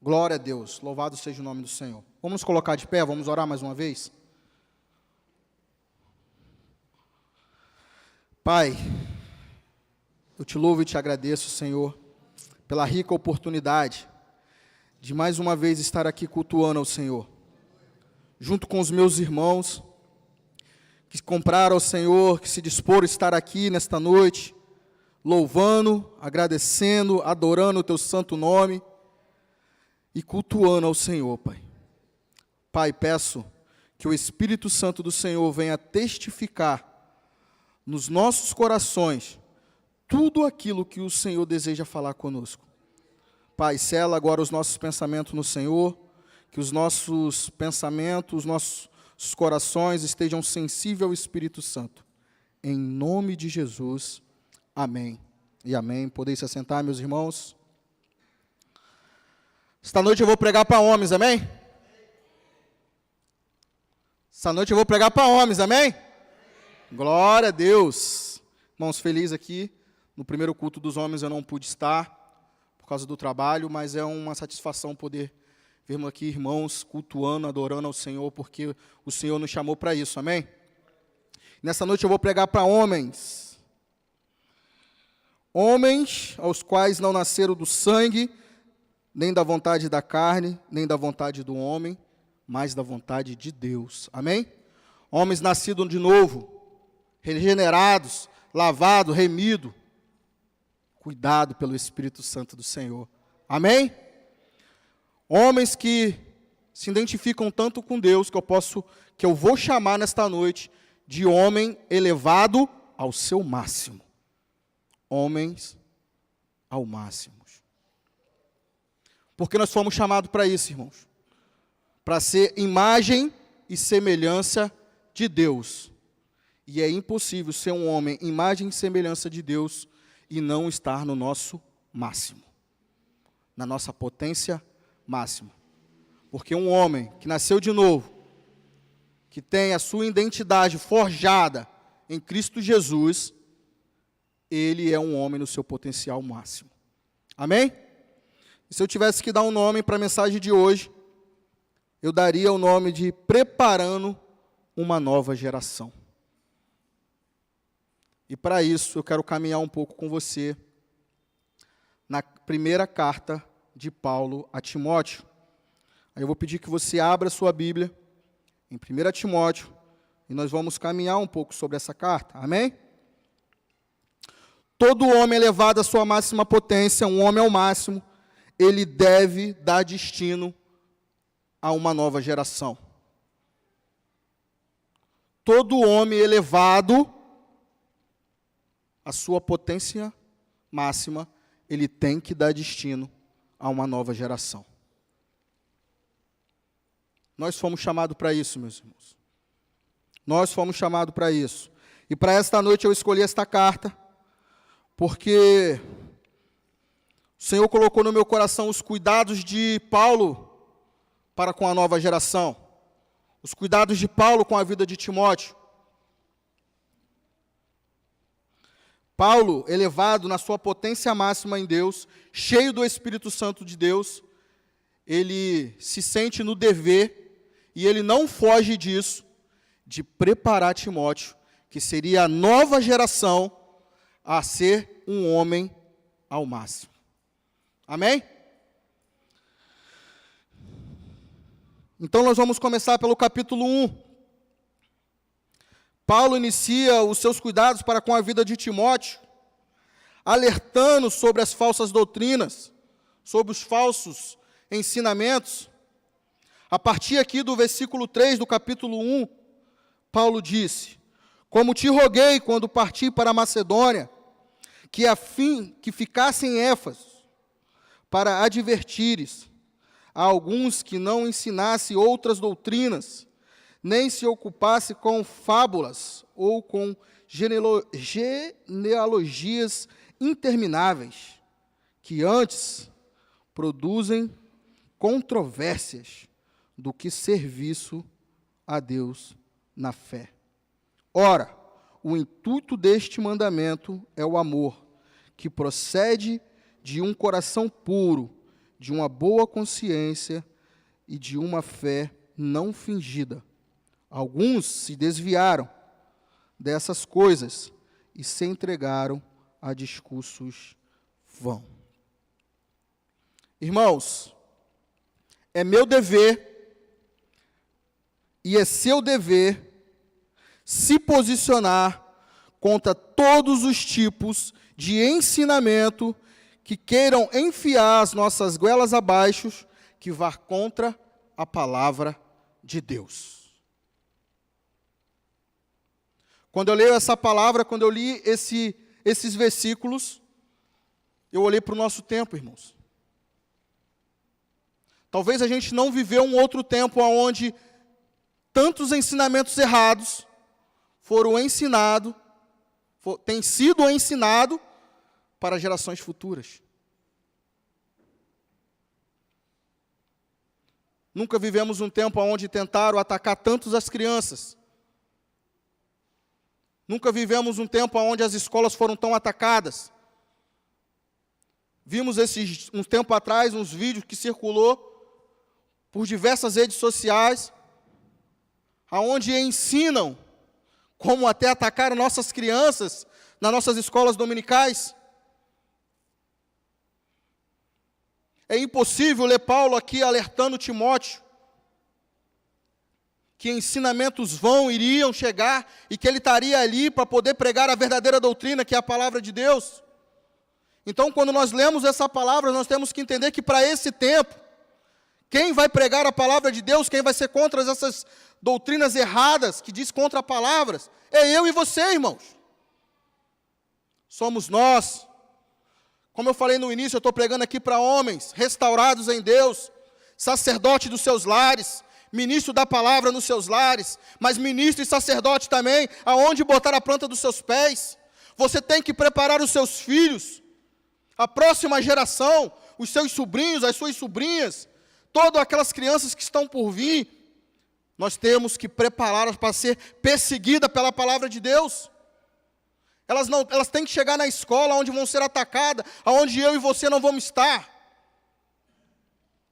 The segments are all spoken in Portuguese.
Glória a Deus, louvado seja o nome do Senhor. Vamos nos colocar de pé, vamos orar mais uma vez? Pai, eu te louvo e te agradeço, Senhor, pela rica oportunidade de mais uma vez estar aqui cultuando ao Senhor, junto com os meus irmãos, que compraram ao Senhor, que se disporam a estar aqui nesta noite, louvando, agradecendo, adorando o teu santo nome, e cultuando ao Senhor, Pai. Pai, peço que o Espírito Santo do Senhor venha testificar nos nossos corações tudo aquilo que o Senhor deseja falar conosco. Pai, sela agora os nossos pensamentos no Senhor, que os nossos pensamentos, os nossos corações estejam sensíveis ao Espírito Santo. Em nome de Jesus, amém e amém. Podem se assentar, meus irmãos. Esta noite eu vou pregar para homens, amém? Esta noite eu vou pregar para homens, amém? Glória a Deus. Irmãos, feliz aqui. No primeiro culto dos homens eu não pude estar, por causa do trabalho, mas é uma satisfação poder vermos aqui irmãos cultuando, adorando ao Senhor, porque o Senhor nos chamou para isso, amém? Nessa noite eu vou pregar para homens. Homens aos quais não nasceram do sangue, nem da vontade da carne, nem da vontade do homem, mas da vontade de Deus. Amém? Homens nascidos de novo, regenerados, lavados, remidos, cuidado pelo Espírito Santo do Senhor. Amém? Homens que se identificam tanto com Deus, que eu vou chamar nesta noite de homem elevado ao seu máximo. Homens ao máximo. Porque nós fomos chamados para isso, irmãos. Para ser imagem e semelhança de Deus. E é impossível ser um homem, imagem e semelhança de Deus, e não estar no nosso máximo. Na nossa potência máxima. Porque um homem que nasceu de novo, que tem a sua identidade forjada em Cristo Jesus, ele é um homem no seu potencial máximo. Amém? E se eu tivesse que dar um nome para a mensagem de hoje, eu daria o nome de Preparando uma Nova Geração. E para isso eu quero caminhar um pouco com você na primeira carta de Paulo a Timóteo. Aí eu vou pedir que você abra sua Bíblia em 1 Timóteo e nós vamos caminhar um pouco sobre essa carta. Amém? Todo homem elevado à sua máxima potência, um homem ao máximo, ele deve dar destino a uma nova geração. Todo homem elevado à sua potência máxima, ele tem que dar destino a uma nova geração. Nós fomos chamados para isso, meus irmãos. Nós fomos chamados para isso. E para esta noite eu escolhi esta carta, porque o Senhor colocou no meu coração os cuidados de Paulo para com a nova geração. Os cuidados de Paulo com a vida de Timóteo. Paulo, elevado na sua potência máxima em Deus, cheio do Espírito Santo de Deus, ele se sente no dever, e ele não foge disso, de preparar Timóteo, que seria a nova geração, a ser um homem ao máximo. Amém? Então nós vamos começar pelo capítulo 1. Paulo inicia os seus cuidados para com a vida de Timóteo, alertando sobre as falsas doutrinas, sobre os falsos ensinamentos. A partir aqui do versículo 3 do capítulo 1, Paulo disse: como te roguei quando parti para a Macedônia, que a fim que ficasse em Éfeso, para advertires a alguns que não ensinasse outras doutrinas, nem se ocupasse com fábulas ou com genealogias intermináveis, que antes produzem controvérsias do que serviço a Deus na fé. Ora, o intuito deste mandamento é o amor, que procede de um coração puro, de uma boa consciência e de uma fé não fingida. Alguns se desviaram dessas coisas e se entregaram a discursos vãos. Irmãos, é meu dever e é seu dever se posicionar contra todos os tipos de ensinamento que queiram enfiar as nossas goelas abaixo, que vá contra a palavra de Deus. Quando eu leio essa palavra, quando eu li esses versículos, eu olhei para o nosso tempo, irmãos. Talvez a gente não viveu um outro tempo onde tantos ensinamentos errados foram ensinados, têm sido ensinados para gerações futuras. Nunca vivemos um tempo onde tentaram atacar tantos as crianças. Nunca vivemos um tempo onde as escolas foram tão atacadas. Vimos um tempo atrás uns vídeos que circulou por diversas redes sociais, aonde ensinam como até atacar nossas crianças nas nossas escolas dominicais. É impossível ler Paulo aqui alertando Timóteo que ensinamentos vãos iriam chegar e que ele estaria ali para poder pregar a verdadeira doutrina, que é a palavra de Deus. Então, quando nós lemos essa palavra, nós temos que entender que para esse tempo, quem vai pregar a palavra de Deus, quem vai ser contra essas doutrinas erradas, que diz contra palavras, é eu e você, irmãos. Somos nós. Como eu falei no início, eu estou pregando aqui para homens restaurados em Deus, sacerdote dos seus lares, ministro da palavra nos seus lares, mas ministro e sacerdote também, aonde botar a planta dos seus pés. Você tem que preparar os seus filhos, a próxima geração, os seus sobrinhos, as suas sobrinhas, todas aquelas crianças que estão por vir, nós temos que prepará-las para ser perseguidas pela palavra de Deus. Elas têm que chegar na escola onde vão ser atacadas, onde eu e você não vamos estar.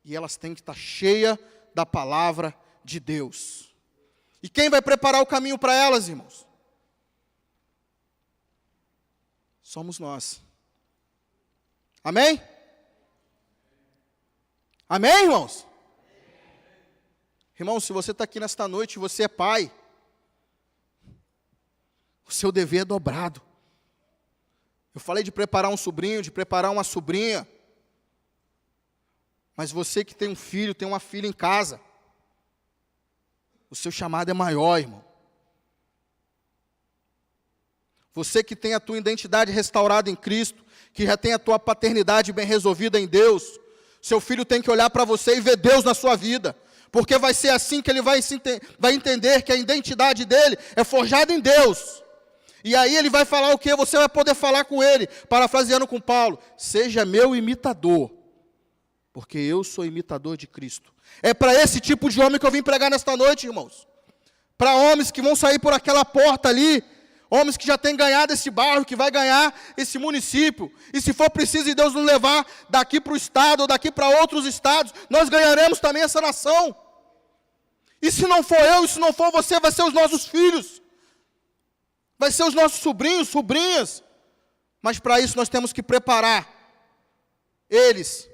E elas têm que estar cheias da palavra de Deus. E quem vai preparar o caminho para elas, irmãos? Somos nós. Amém? Amém, irmãos? Irmãos, se você está aqui nesta noite e você é pai, o seu dever é dobrado. Eu falei de preparar um sobrinho, de preparar uma sobrinha, mas você que tem um filho, tem uma filha em casa, o seu chamado é maior, irmão. Você que tem a tua identidade restaurada em Cristo, que já tem a tua paternidade bem resolvida em Deus, seu filho tem que olhar para você e ver Deus na sua vida, porque vai ser assim que ele vai entender que a identidade dele é forjada em Deus. E aí ele vai falar o quê? Você vai poder falar com ele, parafraseando com Paulo: seja meu imitador, porque eu sou imitador de Cristo. É para esse tipo de homem que eu vim pregar nesta noite, irmãos. Para homens que vão sair por aquela porta ali, homens que já têm ganhado esse bairro, que vai ganhar esse município. E se for preciso Deus nos levar daqui para o estado, ou daqui para outros estados, nós ganharemos também essa nação. E se não for eu, e se não for você, vai ser os nossos filhos. Vai ser os nossos sobrinhos, sobrinhas. Mas para isso nós temos que preparar eles.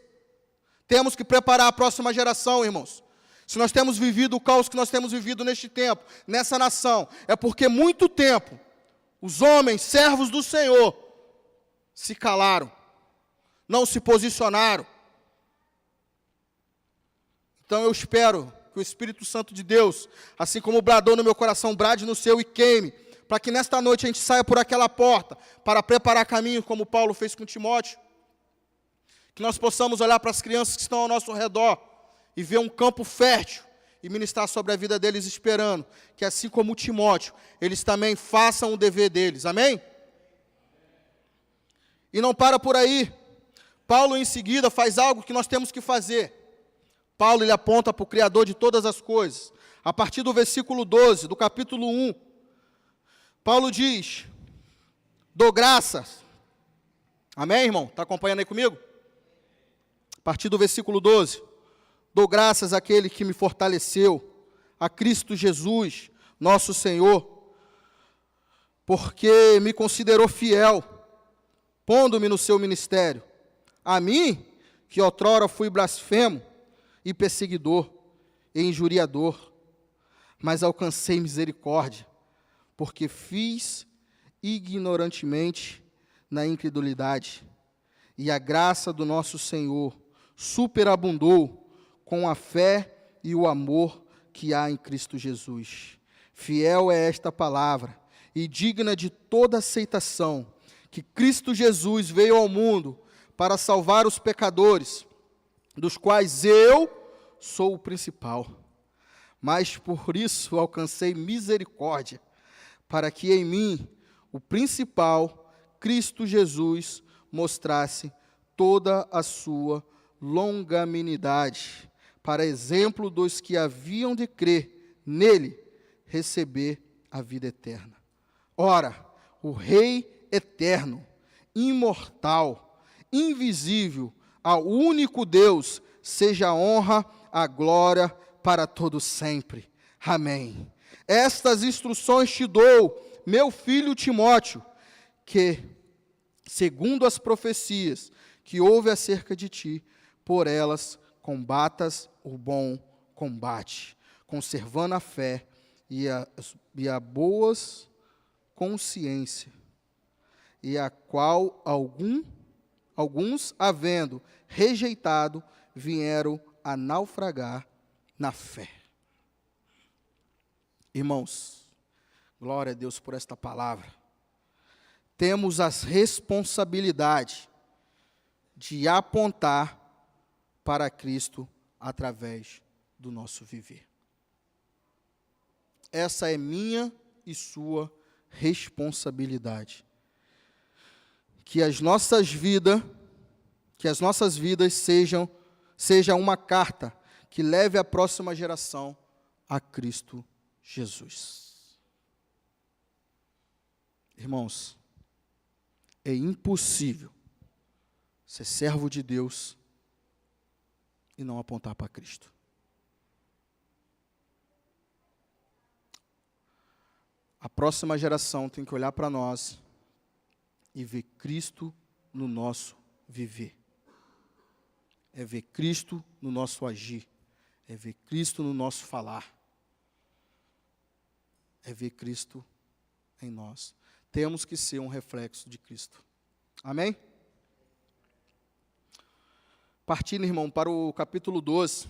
Temos que preparar a próxima geração, irmãos. Se nós temos vivido o caos que nós temos vivido neste tempo, nessa nação, é porque muito tempo os homens, servos do Senhor, se calaram, não se posicionaram. Então eu espero que o Espírito Santo de Deus, assim como bradou no meu coração, brade no seu e queime, para que nesta noite a gente saia por aquela porta, para preparar caminho, como Paulo fez com Timóteo. Que nós possamos olhar para as crianças que estão ao nosso redor e ver um campo fértil e ministrar sobre a vida deles, esperando que, assim como Timóteo, eles também façam o dever deles. Amém? E não para por aí. Paulo, em seguida, faz algo que nós temos que fazer. Paulo, ele aponta para o Criador de todas as coisas. A partir do versículo 12, do capítulo 1, Paulo diz: dou graças. Amém, irmão? Está acompanhando aí comigo? partir do versículo 12. Dou graças àquele que me fortaleceu, a Cristo Jesus, nosso Senhor, porque me considerou fiel, pondo-me no seu ministério. A mim, que outrora fui blasfemo e perseguidor e injuriador, mas alcancei misericórdia, porque fiz ignorantemente na incredulidade, e a graça do nosso Senhor superabundou com a fé e o amor que há em Cristo Jesus. Fiel é esta palavra, e digna de toda aceitação, que Cristo Jesus veio ao mundo para salvar os pecadores, dos quais eu sou o principal. Mas por isso alcancei misericórdia, para que em mim, o principal, Cristo Jesus, mostrasse toda a sua longanimidade, para exemplo dos que haviam de crer nele, receber a vida eterna. Ora, o Rei eterno, imortal, invisível, ao único Deus, seja a honra, a glória para todo sempre. Amém. Estas instruções te dou, meu filho Timóteo, que, segundo as profecias que houve acerca de ti, por elas combatas o bom combate, conservando a fé e a boas consciência, e a qual alguns, havendo rejeitado, vieram a naufragar na fé. Irmãos, glória a Deus por esta palavra. Temos a responsabilidade de apontar para Cristo através do nosso viver. Essa é minha e sua responsabilidade. Que as nossas vidas sejam uma carta que leve a próxima geração a Cristo Jesus. Irmãos, é impossível ser servo de Deus e não apontar para Cristo. A próxima geração tem que olhar para nós e ver Cristo no nosso viver. É ver Cristo no nosso agir. É ver Cristo no nosso falar. É ver Cristo em nós. Temos que ser um reflexo de Cristo. Amém? Partindo, irmão, para o capítulo 12.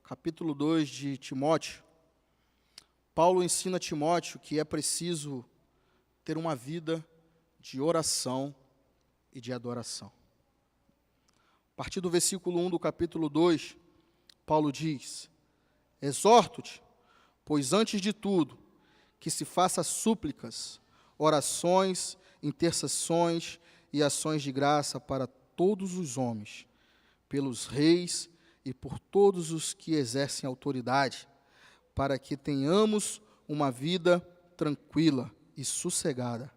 Capítulo 2 de Timóteo. Paulo ensina a Timóteo que é preciso ter uma vida de oração e de adoração. A partir do versículo 1 do capítulo 2, Paulo diz: exorto-te, pois antes de tudo, que se faça súplicas, orações, intercessões e ações de graça para todos os homens, pelos reis e por todos os que exercem autoridade, para que tenhamos uma vida tranquila e sossegada,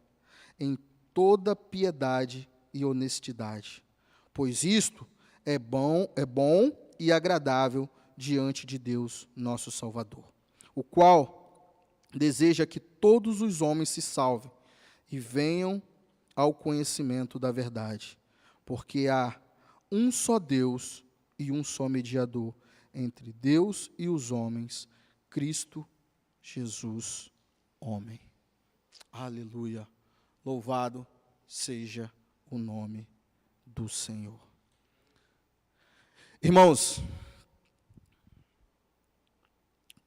em toda piedade e honestidade, pois isto é bom e agradável diante de Deus, nosso Salvador, o qual deseja que todos os homens se salvem e venham ao conhecimento da verdade, porque há um só Deus e um só mediador entre Deus e os homens, Cristo Jesus, homem. Aleluia. Louvado seja o nome do Senhor. Irmãos,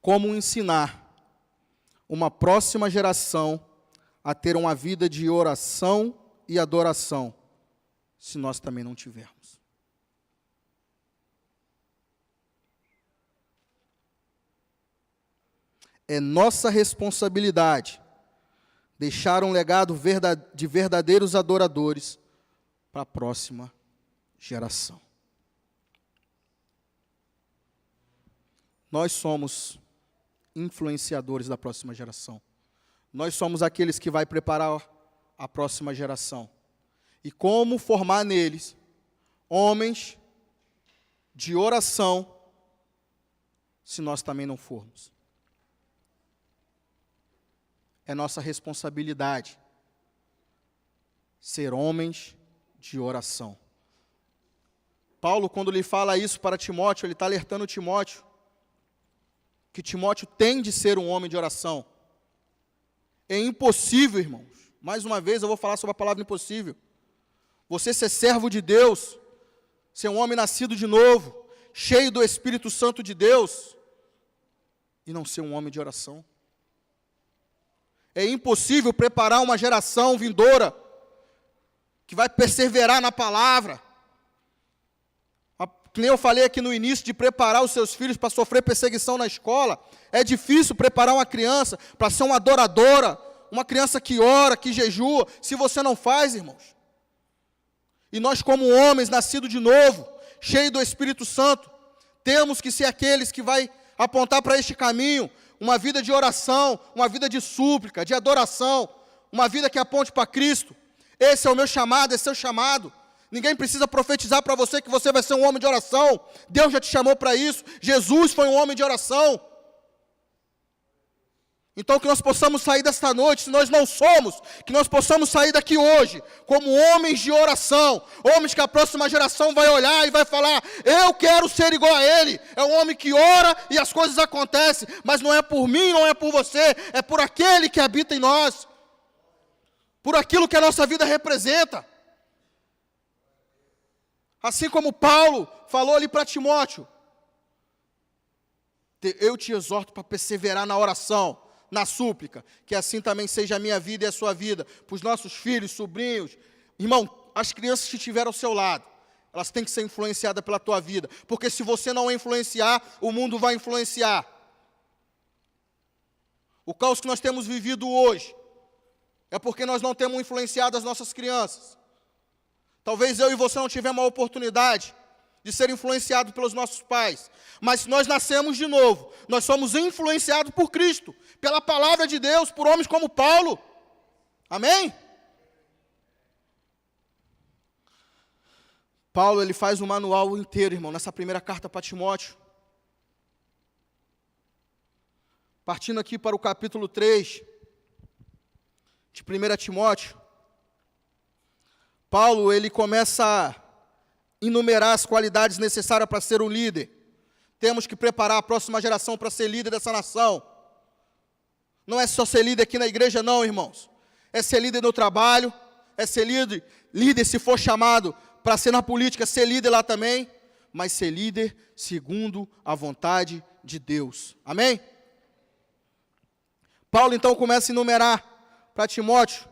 como ensinar uma próxima geração a ter uma vida de oração e adoração, se nós também não tivermos? É nossa responsabilidade deixar um legado de verdadeiros adoradores para a próxima geração. Nós somos influenciadores da próxima geração. Nós somos aqueles que vai preparar a próxima geração. E como formar neles homens de oração, se nós também não formos. É nossa responsabilidade ser homens de oração. Paulo, quando lhe fala isso para Timóteo, ele está alertando Timóteo que Timóteo tem de ser um homem de oração. É impossível, irmãos. Mais uma vez eu vou falar sobre a palavra impossível. Você ser servo de Deus, ser um homem nascido de novo, cheio do Espírito Santo de Deus, e não ser um homem de oração. É impossível preparar uma geração vindoura que vai perseverar na palavra. Que nem eu falei aqui no início, de preparar os seus filhos para sofrer perseguição na escola. É difícil preparar uma criança para ser uma adoradora, uma criança que ora, que jejua, se você não faz, irmãos. E nós, como homens nascidos de novo, cheios do Espírito Santo, temos que ser aqueles que vai apontar para este caminho, uma vida de oração, uma vida de súplica, de adoração, uma vida que aponte para Cristo. Esse é o meu chamado, esse é o seu chamado. Ninguém precisa profetizar para você que você vai ser um homem de oração. Deus já te chamou para isso. Jesus foi um homem de oração. Então que nós possamos sair desta noite, se nós não somos, que nós possamos sair daqui hoje, como homens de oração, homens que a próxima geração vai olhar e vai falar, eu quero ser igual a ele. É um homem que ora e as coisas acontecem, mas não é por mim, não é por você, é por aquele que habita em nós, por aquilo que a nossa vida representa. Assim como Paulo falou ali para Timóteo, eu te exorto para perseverar na oração, na súplica, que assim também seja a minha vida e a sua vida, para os nossos filhos, sobrinhos. Irmão, as crianças que estiverem ao seu lado, elas têm que ser influenciadas pela tua vida, porque se você não influenciar, o mundo vai influenciar. O caos que nós temos vivido hoje, é porque nós não temos influenciado as nossas crianças. Talvez eu e você não tivemos a oportunidade de ser influenciados pelos nossos pais. Mas se nós nascemos de novo, nós somos influenciados por Cristo, pela palavra de Deus, por homens como Paulo. Amém? Paulo, ele faz um manual inteiro, irmão, nessa primeira carta para Timóteo. Partindo aqui para o capítulo 3 de 1 Timóteo. Paulo, ele começa a enumerar as qualidades necessárias para ser um líder. Temos que preparar a próxima geração para ser líder dessa nação. Não é só ser líder aqui na igreja, não, irmãos. É ser líder no trabalho, é ser líder se for chamado para ser na política, ser líder lá também, mas ser líder segundo a vontade de Deus. Amém? Paulo, então, começa a enumerar para Timóteo.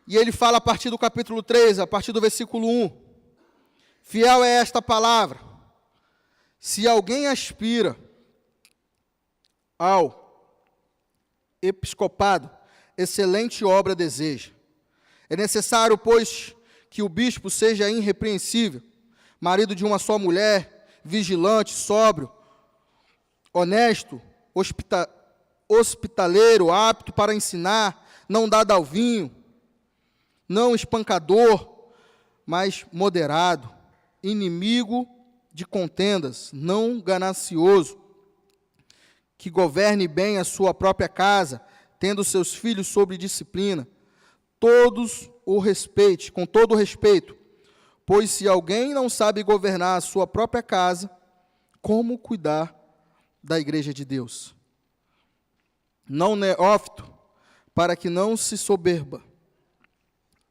E ele fala a partir do capítulo 3, a partir do versículo 1. Fiel é esta palavra. Se alguém aspira ao episcopado, excelente obra deseja. É necessário, pois, que o bispo seja irrepreensível, marido de uma só mulher, vigilante, sóbrio, honesto, hospitaleiro, apto para ensinar, não dado ao vinho, não espancador, mas moderado, inimigo de contendas, não ganancioso, que governe bem a sua própria casa, tendo seus filhos sob disciplina, todos o respeite, com todo o respeito, pois se alguém não sabe governar a sua própria casa, como cuidar da igreja de Deus? Não neófito, para que não se soberba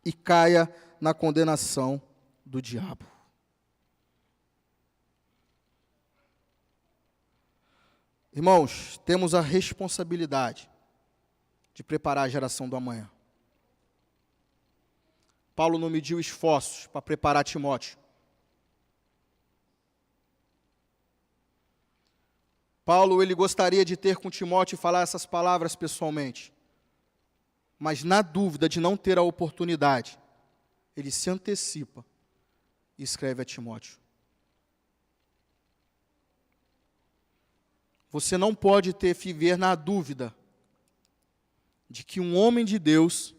e caia na condenação do diabo. Irmãos, temos a responsabilidade de preparar a geração do amanhã. Paulo não mediu esforços para preparar Timóteo. Paulo, ele gostaria de ter com Timóteo e falar essas palavras pessoalmente. Mas na dúvida de não ter a oportunidade, ele se antecipa e escreve a Timóteo. Você não pode viver na dúvida de que um homem de Deus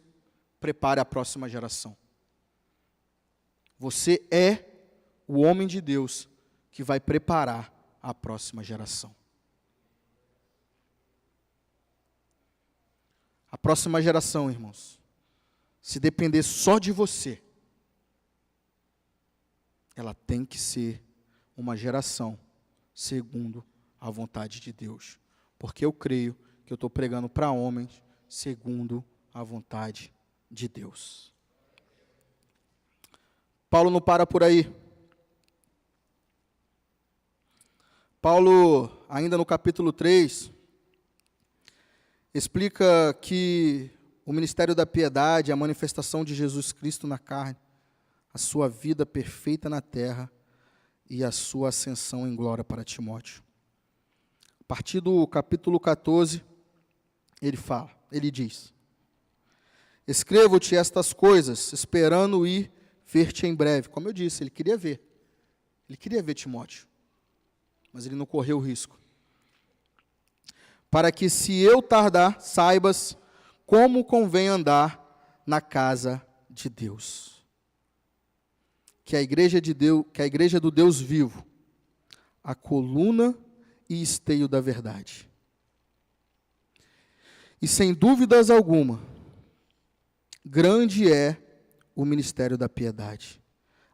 prepare a próxima geração. Você é o homem de Deus que vai preparar a próxima geração. A próxima geração, irmãos, se depender só de você, ela tem que ser uma geração segundo a vontade de Deus. Porque eu creio que eu estou pregando para homens segundo a vontade de Deus. Paulo não para por aí. Paulo, ainda no capítulo 3, explica que o ministério da piedade, a manifestação de Jesus Cristo na carne, a sua vida perfeita na terra e a sua ascensão em glória para Timóteo. A partir do capítulo 14, ele diz: escrevo-te estas coisas, esperando ir ver-te em breve. Como eu disse, ele queria ver Timóteo, mas ele não correu o risco. Para que, se eu tardar, saibas como convém andar na casa de Deus. Que a igreja do Deus vivo, a coluna e esteio da verdade. E sem dúvidas alguma, grande é o ministério da piedade.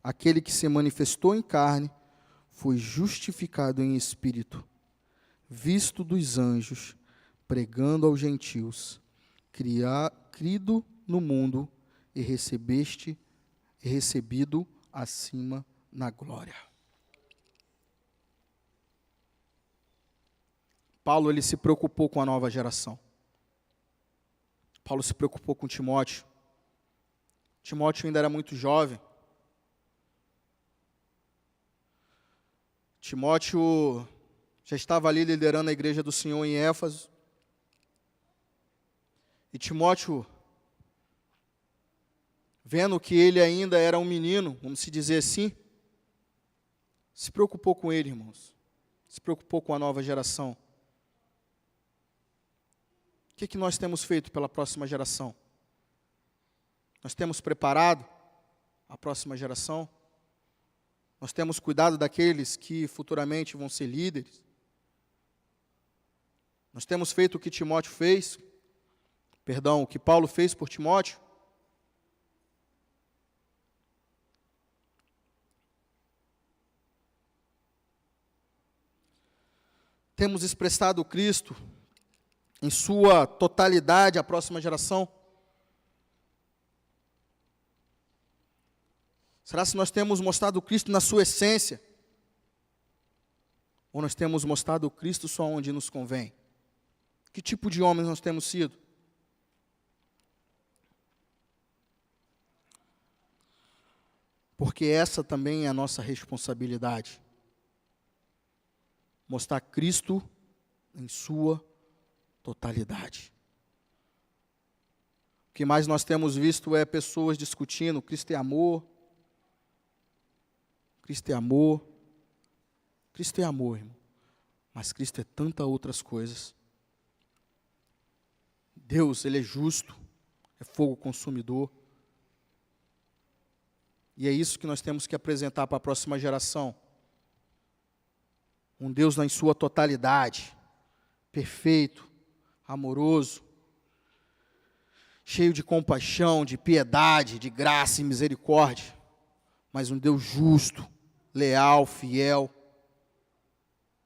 Aquele que se manifestou em carne foi justificado em espírito, visto dos anjos, pregando aos gentios, crido no mundo e recebido acima na glória. Paulo, ele se preocupou com a nova geração. Paulo se preocupou com Timóteo. Timóteo ainda era muito jovem. Timóteo já estava ali liderando a igreja do Senhor em Éfeso. E Timóteo, vendo que ele ainda era um menino, vamos se dizer assim, se preocupou com ele, irmãos. Se preocupou com a nova geração. O que nós temos feito pela próxima geração? Nós temos preparado a próxima geração? Nós temos cuidado daqueles que futuramente vão ser líderes? Nós temos feito o que Timóteo fez? O que Paulo fez por Timóteo? Temos expressado Cristo em sua totalidade à próxima geração? Será que nós temos mostrado Cristo na sua essência? Ou nós temos mostrado Cristo só onde nos convém? Que tipo de homens nós temos sido? Porque essa também é a nossa responsabilidade. Mostrar Cristo em sua totalidade. O que mais nós temos visto é pessoas discutindo: Cristo é amor, Cristo é amor, Cristo é amor, irmão. Mas Cristo é tantas outras coisas. Deus, Ele é justo, é fogo consumidor. E é isso que nós temos que apresentar para a próxima geração. Um Deus em sua totalidade, perfeito, amoroso, cheio de compaixão, de piedade, de graça e misericórdia, mas um Deus justo, leal, fiel,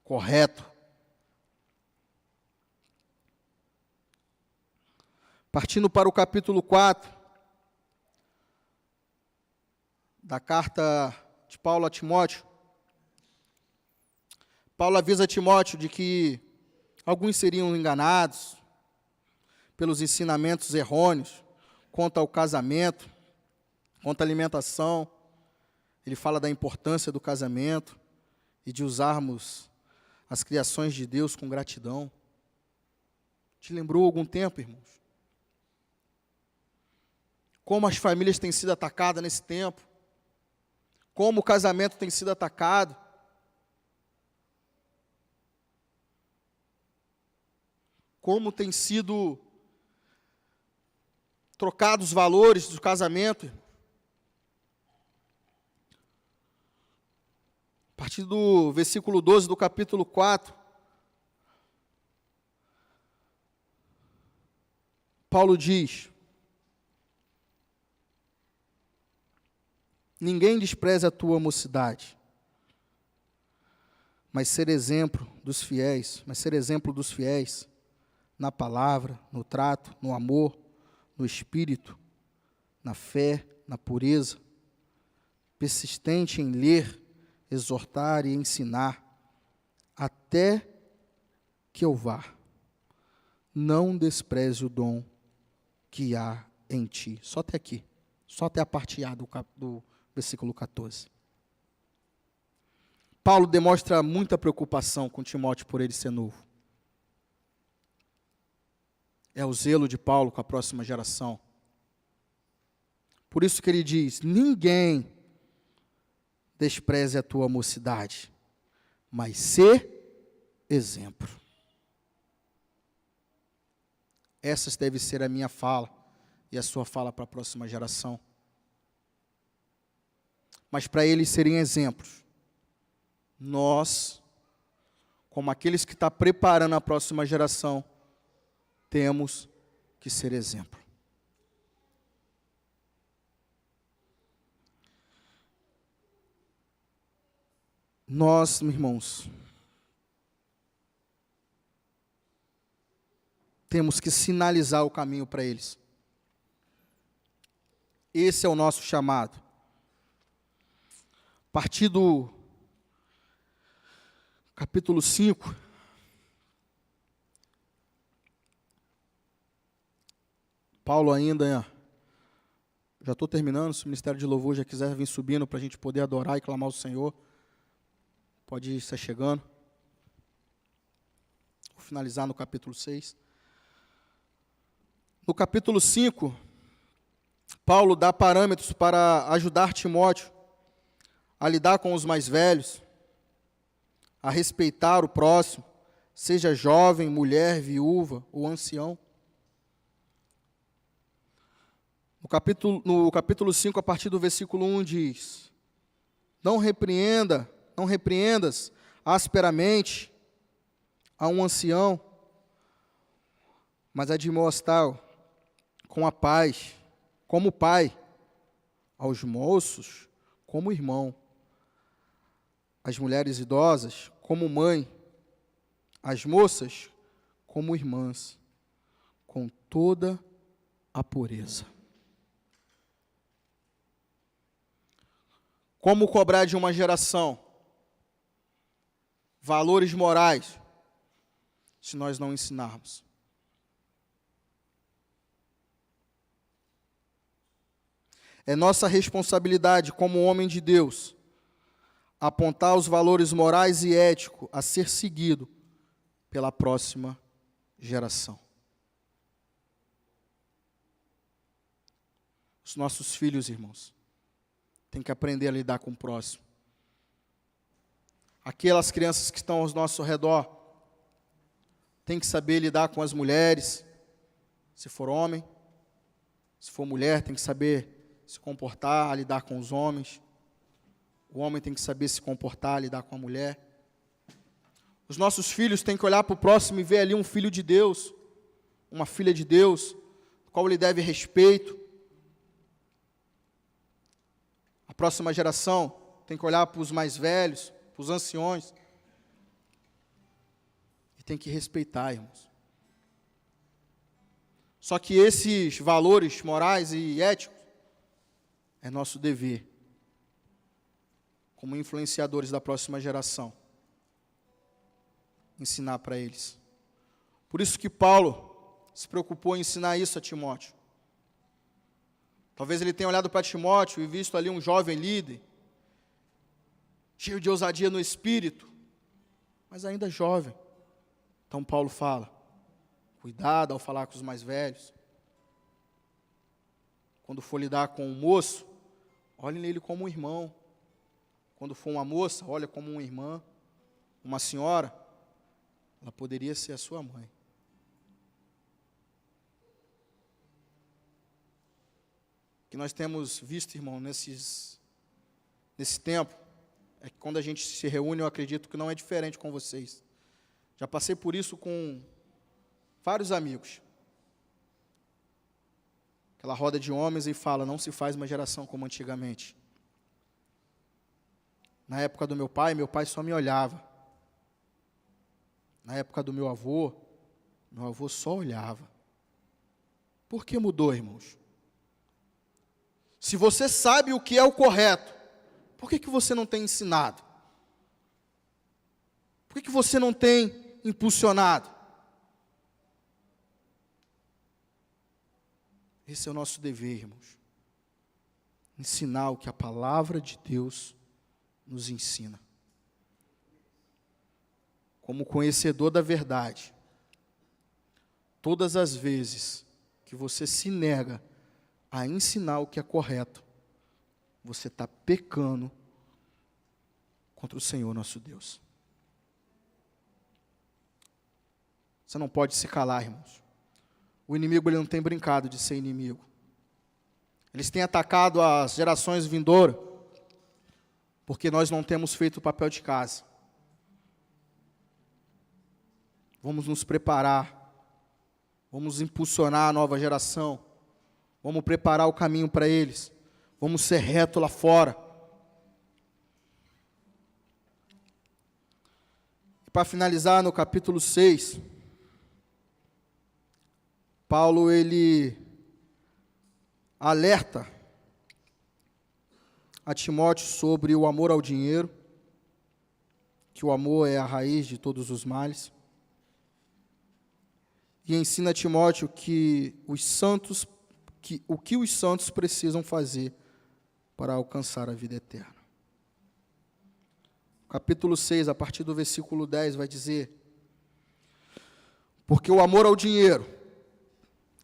correto. Partindo para o capítulo 4, da carta de Paulo a Timóteo, Paulo avisa Timóteo de que alguns seriam enganados pelos ensinamentos errôneos quanto ao casamento, quanto à alimentação. Ele fala da importância do casamento e de usarmos as criações de Deus com gratidão. Te lembrou algum tempo, irmãos? Como as famílias têm sido atacadas nesse tempo? Como o casamento tem sido atacado? Como tem sido trocados os valores do casamento? partir do versículo 12 do capítulo 4, Paulo diz: ninguém despreze a tua mocidade, mas ser exemplo dos fiéis na palavra, no trato, no amor, no espírito, na fé, na pureza, persistente em ler, exortar e ensinar, até que eu vá. Não despreze o dom que há em ti. Só até aqui. Só até a parte A do versículo 14. Paulo demonstra muita preocupação com Timóteo por ele ser novo. É o zelo de Paulo com a próxima geração. Por isso que ele diz: ninguém despreze a tua mocidade, mas sê exemplo. Essa deve ser a minha fala e a sua fala para a próxima geração. Mas para eles serem exemplos, nós, como aqueles que estão preparando a próxima geração, temos que ser exemplo. Nós, meus irmãos, temos que sinalizar o caminho para eles. Esse é o nosso chamado. A partir do capítulo 5, Paulo ainda, já estou terminando, se o Ministério de Louvor já quiser vir subindo para a gente poder adorar e clamar ao Senhor, pode ir se chegando. Vou finalizar no capítulo 6. No capítulo 5, Paulo dá parâmetros para ajudar Timóteo a lidar com os mais velhos, a respeitar o próximo, seja jovem, mulher, viúva ou ancião. No capítulo 5, a partir do versículo 1, diz: não repreendas asperamente a um ancião, mas admoesta-o com a paz, como pai, aos moços, como irmão, as mulheres idosas, como mãe, as moças, como irmãs, com toda a pureza. Como cobrar de uma geração valores morais, se nós não ensinarmos? É nossa responsabilidade como homem de Deus apontar os valores morais e éticos a ser seguido pela próxima geração. Os nossos filhos, irmãos, têm que aprender a lidar com o próximo. Aquelas crianças que estão ao nosso redor têm que saber lidar com as mulheres, se for homem. Se for mulher, tem que saber se comportar, lidar com os homens. O homem tem que saber se comportar, lidar com a mulher. Os nossos filhos têm que olhar para o próximo e ver ali um filho de Deus, uma filha de Deus, ao qual ele deve respeito. A próxima geração tem que olhar para os mais velhos, para os anciões, e tem que respeitar, irmãos. Só que esses valores morais e éticos é nosso dever, como influenciadores da próxima geração, ensinar para eles. Por isso que Paulo se preocupou em ensinar isso a Timóteo. Talvez ele tenha olhado para Timóteo e visto ali um jovem líder, cheio de ousadia no espírito, mas ainda jovem. Então Paulo fala: cuidado ao falar com os mais velhos. Quando for lidar com um moço, olhe nele como um irmão. Quando for uma moça, olha como uma irmã. Uma senhora, ela poderia ser a sua mãe. O que nós temos visto, irmão, nesse tempo, é que quando a gente se reúne, eu acredito que não é diferente com vocês. Já passei por isso com vários amigos. Aquela roda de homens e fala, não se faz uma geração como antigamente. Na época do meu pai só me olhava. Na época do meu avô só olhava. Por que mudou, irmãos? Se você sabe o que é o correto, por que você não tem ensinado? Por que você não tem impulsionado? Esse é o nosso dever, irmãos. Ensinar o que a palavra de Deus nos ensina. Como conhecedor da verdade, todas as vezes que você se nega a ensinar o que é correto, você está pecando contra o Senhor nosso Deus. Você não pode se calar, irmãos. O inimigo ele não tem brincado de ser inimigo. Eles têm atacado as gerações vindouras, porque nós não temos feito o papel de casa. Vamos nos preparar, vamos impulsionar a nova geração, vamos preparar o caminho para eles, vamos ser reto lá fora. E para finalizar, no capítulo 6, Paulo, ele alerta a Timóteo sobre o amor ao dinheiro, que o amor é a raiz de todos os males. E ensina a Timóteo que o que os santos precisam fazer para alcançar a vida eterna. Capítulo 6, a partir do versículo 10, vai dizer: porque o amor ao dinheiro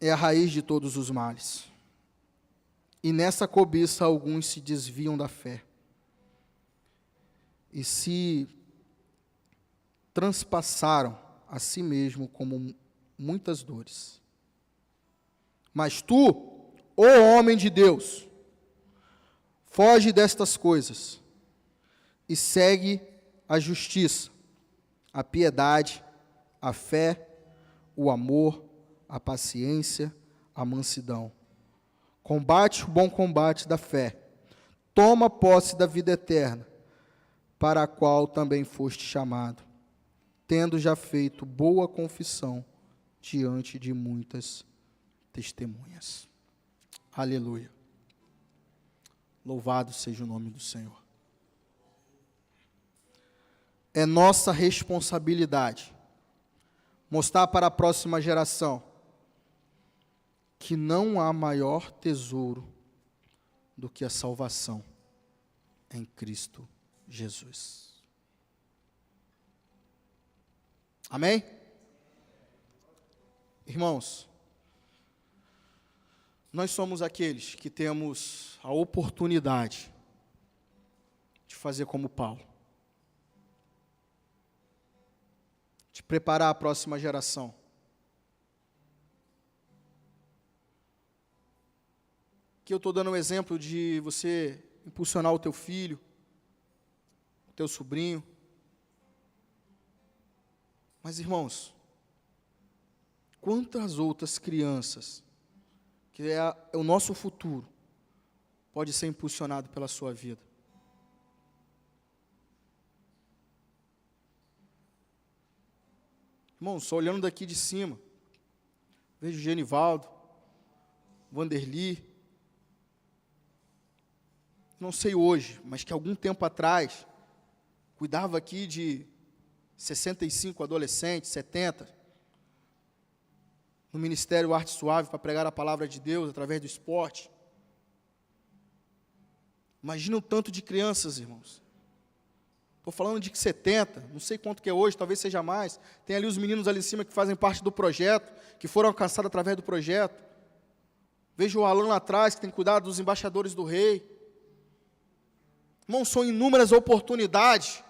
é a raiz de todos os males. E nessa cobiça alguns se desviam da fé e se transpassaram a si mesmo como muitas dores. Mas tu, ó homem de Deus, foge destas coisas e segue a justiça, a piedade, a fé, o amor, a paciência, a mansidão. Combate o bom combate da fé. Toma posse da vida eterna, para a qual também foste chamado, tendo já feito boa confissão diante de muitas testemunhas. Aleluia. Louvado seja o nome do Senhor. É nossa responsabilidade mostrar para a próxima geração que não há maior tesouro do que a salvação em Cristo Jesus. Amém? Irmãos, nós somos aqueles que temos a oportunidade de fazer como Paulo, de preparar a próxima geração. Aqui eu estou dando um exemplo de você impulsionar o teu filho, o teu sobrinho. Mas, irmãos, quantas outras crianças, que é o nosso futuro, pode ser impulsionado pela sua vida? Irmãos, só olhando daqui de cima, vejo Genivaldo, Vanderli, não sei hoje, mas que algum tempo atrás, cuidava aqui de 65 adolescentes, 70, no Ministério Arte Suave, para pregar a palavra de Deus através do esporte. Imagina o tanto de crianças, irmãos. Estou falando de 70, não sei quanto que é hoje, talvez seja mais. Tem ali os meninos ali em cima que fazem parte do projeto, que foram alcançados através do projeto. Vejo o Alan lá atrás, que tem cuidado dos embaixadores do rei. Irmãos, são inúmeras oportunidades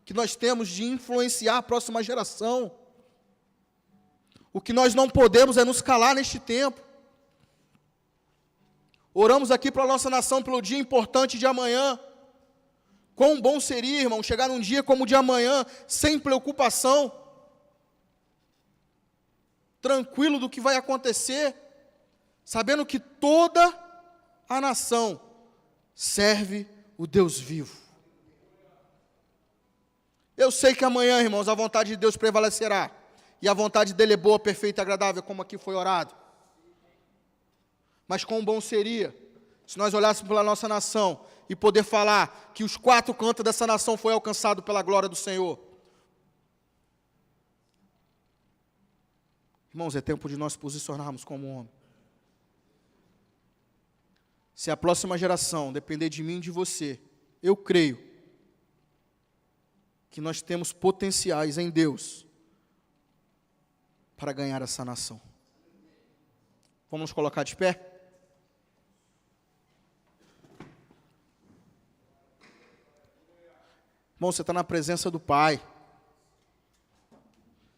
que nós temos de influenciar a próxima geração. O que nós não podemos é nos calar neste tempo. Oramos aqui para a nossa nação pelo dia importante de amanhã. Quão bom seria, irmão, chegar num dia como o de amanhã, sem preocupação, tranquilo do que vai acontecer, sabendo que toda a nação serve o Deus vivo. Eu sei que amanhã, irmãos, a vontade de Deus prevalecerá, e a vontade dele é boa, perfeita e agradável, como aqui foi orado. Mas quão bom seria se nós olhássemos pela nossa nação e poder falar que os 4 cantos dessa nação foi alcançado pela glória do Senhor. Irmãos, é tempo de nós posicionarmos como homem. Se a próxima geração depender de mim e de você, eu creio que nós temos potenciais em Deus para ganhar essa nação. Vamos nos colocar de pé? Irmão, você está na presença do Pai.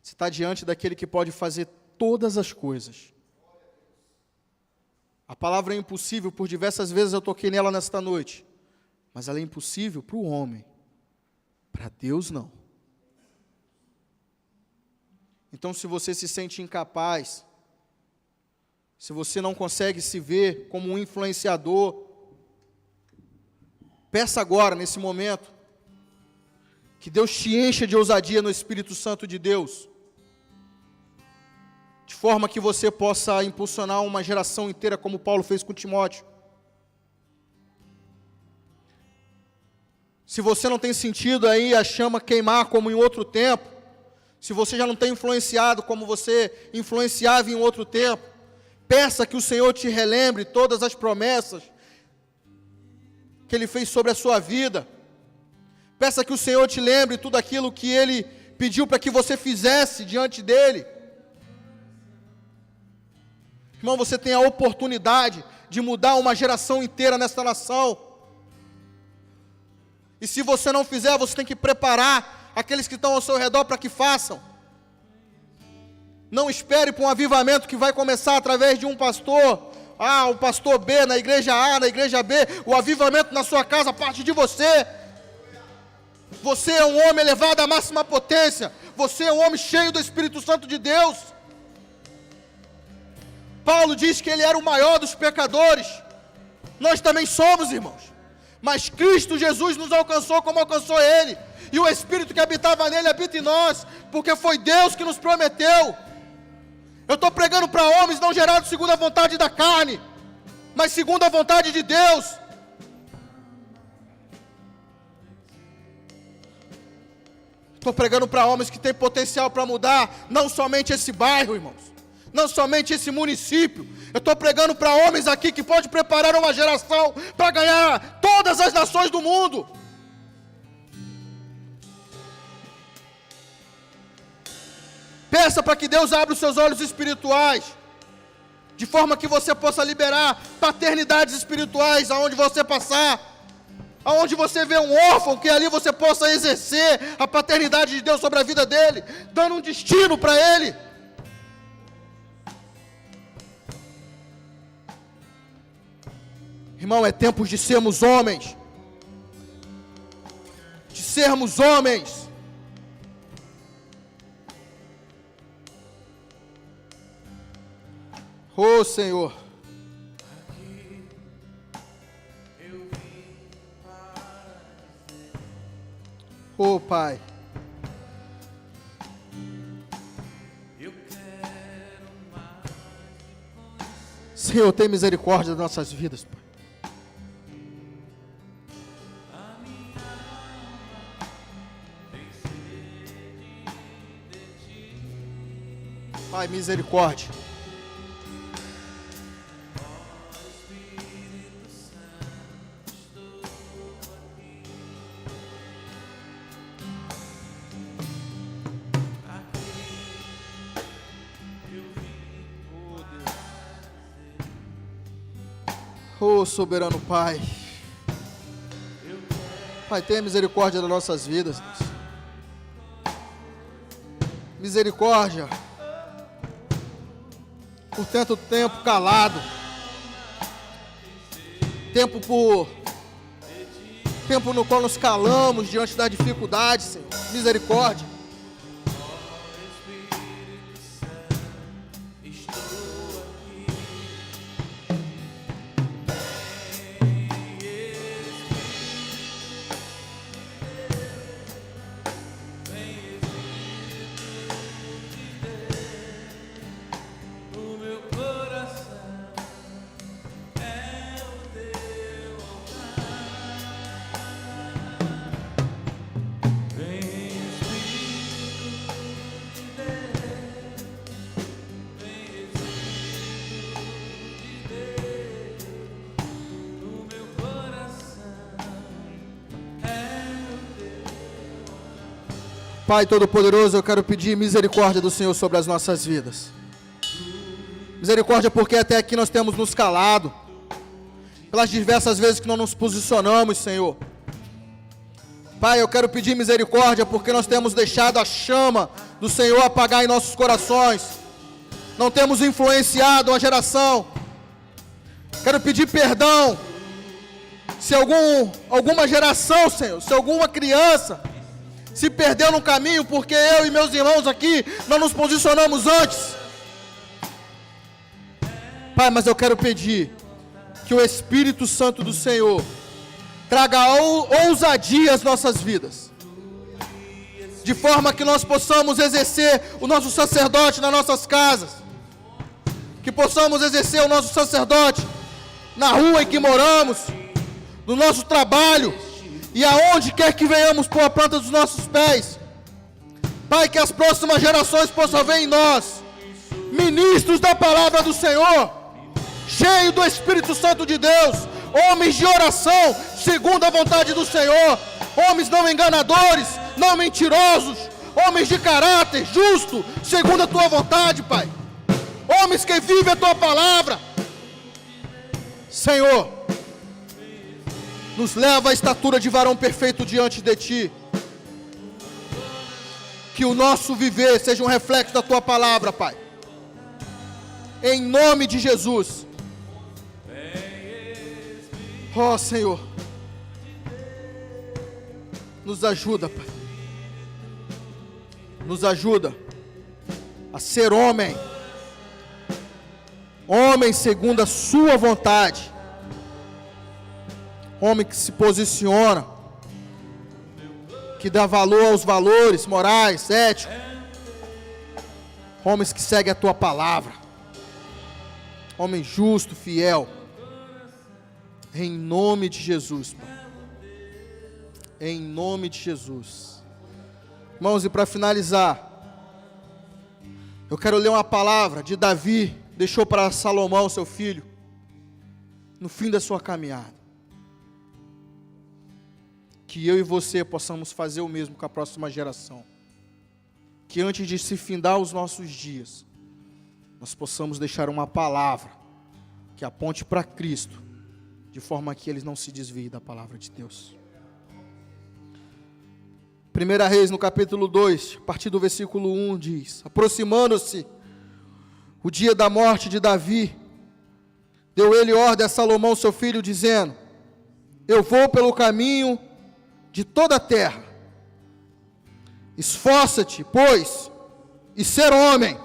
Você está diante daquele que pode fazer todas as coisas. A palavra é impossível, por diversas vezes eu toquei nela nesta noite. Mas ela é impossível para o homem. Para Deus, não. Então, se você se sente incapaz, se você não consegue se ver como um influenciador, peça agora, nesse momento, que Deus te encha de ousadia no Espírito Santo de Deus, de forma que você possa impulsionar uma geração inteira, como Paulo fez com Timóteo. Se você não tem sentido aí a chama queimar como em outro tempo, se você já não tem influenciado como você influenciava em outro tempo, peça que o Senhor te relembre todas as promessas que Ele fez sobre a sua vida. Peça que o Senhor te lembre tudo aquilo que Ele pediu para que você fizesse diante dEle. Irmão, você tem a oportunidade de mudar uma geração inteira nesta nação. E se você não fizer, você tem que preparar aqueles que estão ao seu redor para que façam. Não espere por um avivamento que vai começar através de um pastor. O pastor B na igreja A, na igreja B. O avivamento na sua casa parte de você. Você é um homem elevado à máxima potência. Você é um homem cheio do Espírito Santo de Deus. Paulo diz que ele era o maior dos pecadores. Nós também somos, irmãos. Mas Cristo Jesus nos alcançou como alcançou Ele. E o Espírito que habitava nele habita em nós. Porque foi Deus que nos prometeu. Eu estou pregando para homens não gerados segundo a vontade da carne, mas segundo a vontade de Deus. Estou pregando para homens que têm potencial para mudar, não somente esse bairro, irmãos, não somente esse município. Eu estou pregando para homens aqui que pode preparar uma geração para ganhar todas as nações do mundo. Peça para que Deus abra os seus olhos espirituais, de forma que você possa liberar paternidades espirituais aonde você passar. Aonde você vê um órfão, que ali você possa exercer a paternidade de Deus sobre a vida dele, dando um destino para ele. Irmão, é tempo de sermos homens. De sermos homens. Oh, Senhor. Oh, Pai. Senhor, tem misericórdia das nossas vidas, Pai. Pai, misericórdia. Oh, soberano Pai. Pai, tenha misericórdia das nossas vidas. Misericórdia por tanto tempo calado. Tempo tempo no qual nos calamos diante da dificuldade, Senhor. Misericórdia. Pai Todo-Poderoso, eu quero pedir misericórdia do Senhor sobre as nossas vidas. Misericórdia porque até aqui nós temos nos calado, pelas diversas vezes que não nos posicionamos, Senhor. Pai, eu quero pedir misericórdia porque nós temos deixado a chama do Senhor apagar em nossos corações. Não temos influenciado a geração. Quero pedir perdão se alguma geração, Senhor, se alguma criança se perdeu no caminho, porque eu e meus irmãos aqui não nos posicionamos antes. Pai, mas eu quero pedir que o Espírito Santo do Senhor traga ousadia às nossas vidas, de forma que nós possamos exercer o nosso sacerdote nas nossas casas, que possamos exercer o nosso sacerdote na rua em que moramos, no nosso trabalho, e aonde quer que venhamos pôr a planta dos nossos pés. Pai, que as próximas gerações possam ver em nós ministros da palavra do Senhor, cheios do Espírito Santo de Deus, homens de oração, segundo a vontade do Senhor, homens não enganadores, não mentirosos, homens de caráter justo, segundo a tua vontade, Pai, homens que vivem a tua palavra. Senhor, nos leva à estatura de varão perfeito diante de Ti. Que o nosso viver seja um reflexo da Tua palavra, Pai. Em nome de Jesus. Ó Senhor, nos ajuda, Pai. Nos ajuda a ser homem. Homem segundo a Sua vontade. Homem que se posiciona, que dá valor aos valores morais, éticos. Homens que seguem a Tua palavra. Homem justo, fiel. Em nome de Jesus, Pai. Em nome de Jesus. Irmãos, e para finalizar, eu quero ler uma palavra de Davi, deixou para Salomão, seu filho, no fim da sua caminhada. Que eu e você possamos fazer o mesmo com a próxima geração. Que antes de se findar os nossos dias, nós possamos deixar uma palavra que aponte para Cristo, de forma que eles não se desviem da palavra de Deus. 1 Reis, no capítulo 2, a partir do versículo 1, diz: aproximando-se o dia da morte de Davi, deu ele ordem a Salomão, seu filho, dizendo: eu vou pelo caminho de toda a terra. Esforça-te, pois, e ser homem.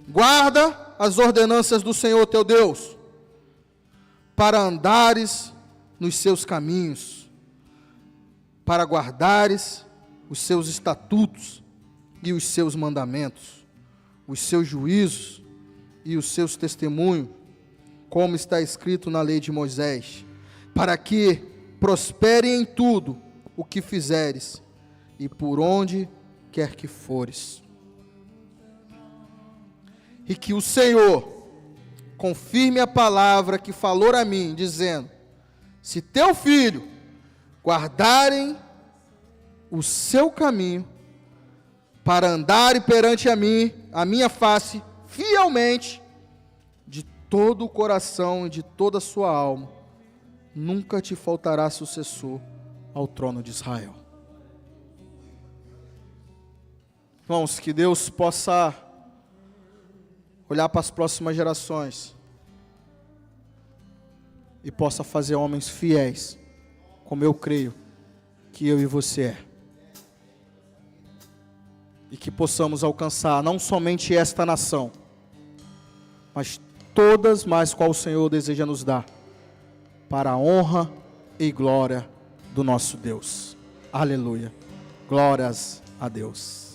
Guarda as ordenanças do Senhor teu Deus, para andares nos seus caminhos, para guardares os seus estatutos e os seus mandamentos, os seus juízos e os seus testemunhos, como está escrito na lei de Moisés, para que prospere em tudo o que fizeres, e por onde quer que fores. E que o Senhor confirme a palavra que falou a mim, dizendo: se teu filho guardarem o seu caminho, para andarem perante a mim, a minha face, fielmente, de todo o coração e de toda a sua alma, nunca te faltará sucessor ao trono de Israel. Irmãos, que Deus possa olhar para as próximas gerações e possa fazer homens fiéis como eu creio que eu e você é. E que possamos alcançar não somente esta nação, mas todas mais qual o Senhor deseja nos dar, para a honra e glória do nosso Deus. Aleluia. Glórias a Deus.